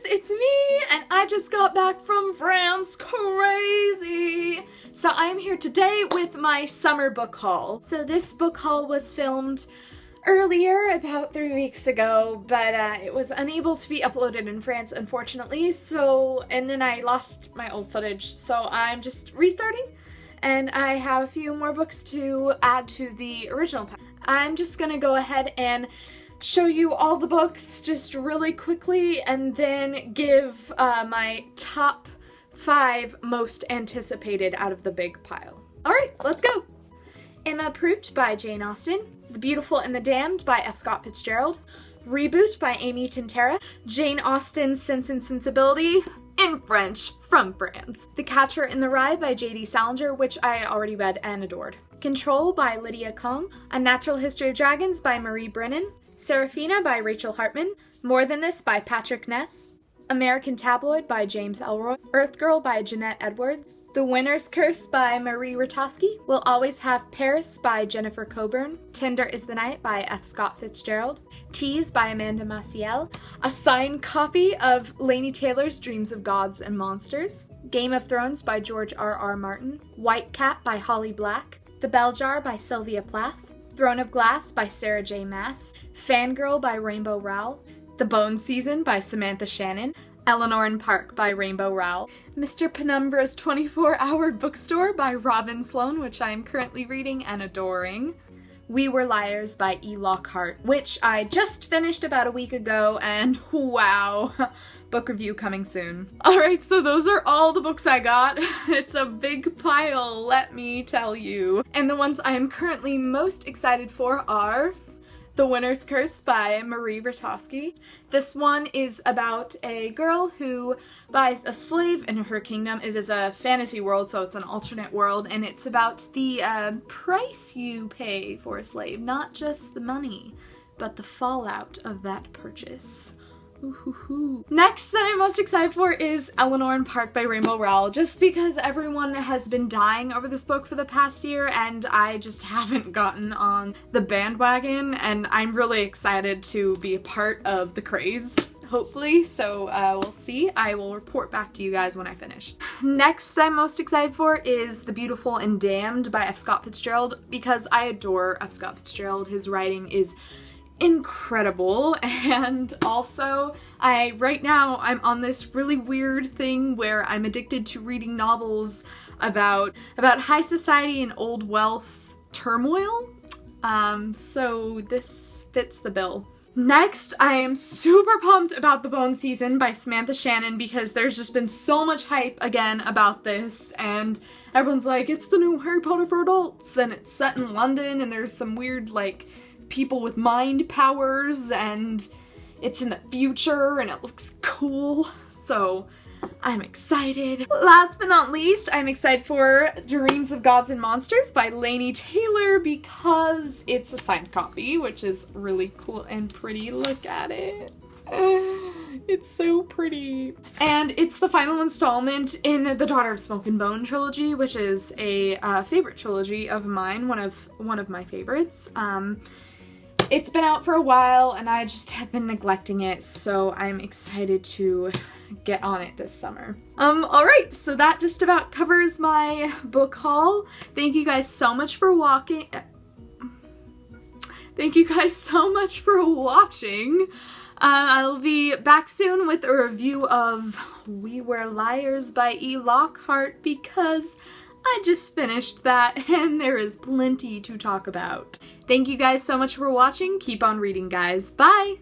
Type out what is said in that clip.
it's me, and I just got back from France. Crazy! So I'm here today with my summer book haul. So this book haul was filmed earlier, about 3 weeks ago, but it was unable to be uploaded in France, unfortunately, and then I lost my old footage, so I'm just restarting, and I have a few more books to add to the original pack. I'm just gonna go ahead and show you all the books just really quickly and then give my top 5 most anticipated out of the big pile. Alright, let's go! Emma Approved by Jane Austen, The Beautiful and the Damned by F. Scott Fitzgerald, Reboot by Amy Tintera, Jane Austen's Sense and Sensibility, in French, from France. The Catcher in the Rye by J.D. Salinger, which I already read and adored. Control by Lydia Kong, A Natural History of Dragons by Marie Brennan, Seraphina by Rachel Hartman, More Than This by Patrick Ness, American Tabloid by James Ellroy, Earth Girl by Jeanette Edwards, The Winner's Curse by Marie Rutowski, We'll Always Have Paris by Jennifer Coburn, Tender is the Night by F. Scott Fitzgerald, Tease by Amanda Maciel, a signed copy of Laini Taylor's Dreams of Gods and Monsters, Game of Thrones by George R.R. Martin, White Cat by Holly Black, The Bell Jar by Sylvia Plath, Throne of Glass by Sarah J. Maas, Fangirl by Rainbow Rowell, The Bone Season by Samantha Shannon, Eleanor and Park by Rainbow Rowell, Mr. Penumbra's 24-Hour Bookstore by Robin Sloan, which I am currently reading and adoring, We Were Liars by E. Lockhart, which I just finished about a week ago, and wow, book review coming soon. Alright, so those are all the books I got. It's a big pile, let me tell you. And the ones I am currently most excited for are The Winner's Curse by Marie Rutowski. This one is about a girl who buys a slave in her kingdom. It is a fantasy world, so it's an alternate world, and it's about the price you pay for a slave, not just the money, but the fallout of that purchase. Ooh-hoo-hoo. Next that I'm most excited for is Eleanor and Park by Rainbow Rowell, just because everyone has been dying over this book for the past year and I just haven't gotten on the bandwagon, and I'm really excited to be a part of the craze, hopefully, so we'll see. I will report back to you guys when I finish. Next I'm most excited for is The Beautiful and Damned by F. Scott Fitzgerald, because I adore F. Scott Fitzgerald. His writing is incredible, and also right now I'm on this really weird thing where I'm addicted to reading novels about high society and old wealth turmoil, so this fits the bill. Next, I am super pumped about The Bone Season by Samantha Shannon, because there's just been so much hype again about this, and everyone's like, it's the new Harry Potter for adults, and it's set in London, and there's some weird, like, people with mind powers, and it's in the future, and it looks cool, so I'm excited. Last but not least, I'm excited for Dreams of Gods and Monsters by Laini Taylor, because it's a signed copy, which is really cool and pretty. Look at it. It's so pretty. And it's the final installment in the Daughter of Smoke and Bone trilogy, which is a favorite trilogy of mine, one of my favorites. It's been out for a while and I just have been neglecting it, so I'm excited to get on it this summer. Alright, so that just about covers my book haul. Thank you guys so much for watching. I'll be back soon with a review of We Were Liars by E. Lockhart, because I just finished that and there is plenty to talk about. Thank you guys so much for watching. Keep on reading, guys. Bye!